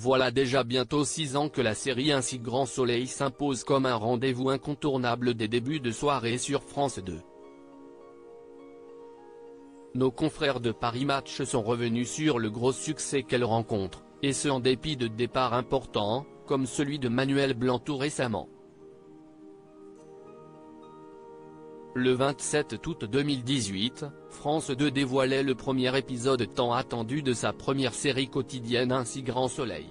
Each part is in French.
Voilà déjà bientôt 6 ans que la série Ainsi Grand Soleil s'impose comme un rendez-vous incontournable des débuts de soirée sur France 2. Nos confrères de Paris Match sont revenus sur le gros succès qu'elle rencontre, et ce en dépit de départs importants, comme celui de Manuel Blanc tout récemment. Le 27 août 2018, France 2 dévoilait le premier épisode tant attendu de sa première série quotidienne Ainsi Grand Soleil.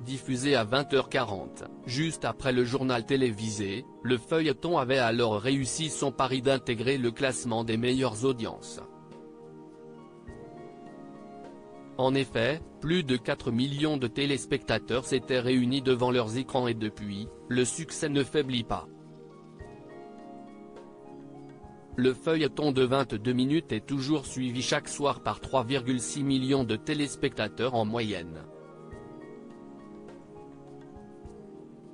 Diffusé à 20h40, juste après le journal télévisé, le feuilleton avait alors réussi son pari d'intégrer le classement des meilleures audiences. En effet, plus de 4 millions de téléspectateurs s'étaient réunis devant leurs écrans et depuis, le succès ne faiblit pas. Le feuilleton de 22 minutes est toujours suivi chaque soir par 3,6 millions de téléspectateurs en moyenne.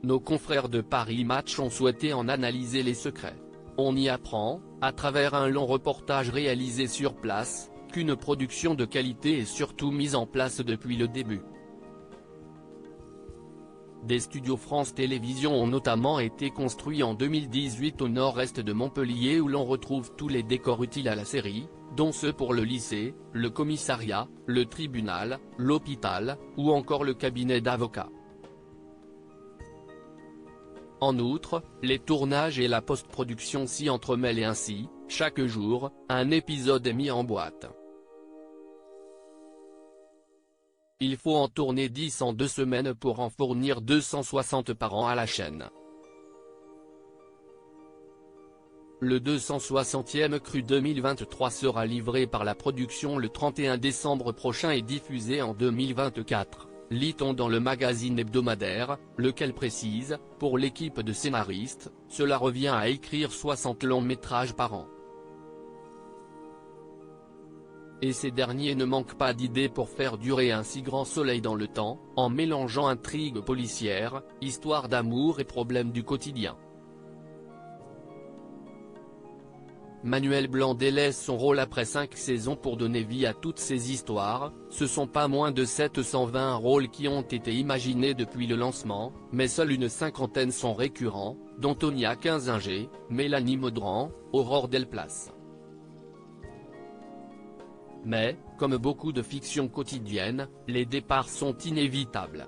Nos confrères de Paris Match ont souhaité en analyser les secrets. On y apprend, à travers un long reportage réalisé sur place, qu'une production de qualité est surtout mise en place depuis le début. Des studios France Télévisions ont notamment été construits en 2018 au nord-est de Montpellier où l'on retrouve tous les décors utiles à la série, dont ceux pour le lycée, le commissariat, le tribunal, l'hôpital, ou encore le cabinet d'avocats. En outre, les tournages et la post-production s'y entremêlent et ainsi, chaque jour, un épisode est mis en boîte. Il faut en tourner 10 en 2 semaines pour en fournir 260 par an à la chaîne. Le 260e cru 2023 sera livré par la production le 31 décembre prochain et diffusé en 2024, lit-on dans le magazine hebdomadaire, lequel précise, pour l'équipe de scénaristes, cela revient à écrire 60 longs métrages par an. Et ces derniers ne manquent pas d'idées pour faire durer Ainsi Grand Soleil dans le temps, en mélangeant intrigues policières, histoires d'amour et problèmes du quotidien. Manuel Blanc délaisse son rôle après 5 saisons pour donner vie à toutes ces histoires, ce sont pas moins de 720 rôles qui ont été imaginés depuis le lancement, mais seule une cinquantaine sont récurrents, dont Tonia Kinzinger, Mélanie Maudran, Aurore Delplace. Mais, comme beaucoup de fictions quotidiennes, les départs sont inévitables.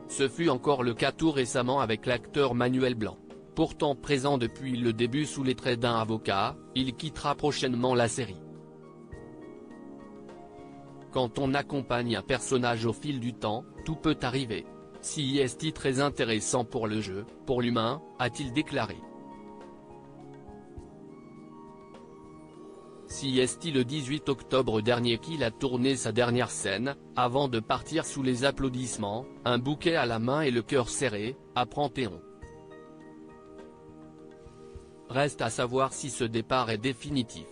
Ce fut encore le cas tout récemment avec l'acteur Manuel Blanc. Pourtant présent depuis le début sous les traits d'un avocat, il quittera prochainement la série. Quand on accompagne un personnage au fil du temps, tout peut arriver. Si est-il très intéressant pour le jeu, pour l'humain, a-t-il déclaré. Si est-il le 18 octobre dernier qu'il a tourné sa dernière scène, avant de partir sous les applaudissements, un bouquet à la main et le cœur serré, apprend Théon. Reste à savoir si ce départ est définitif.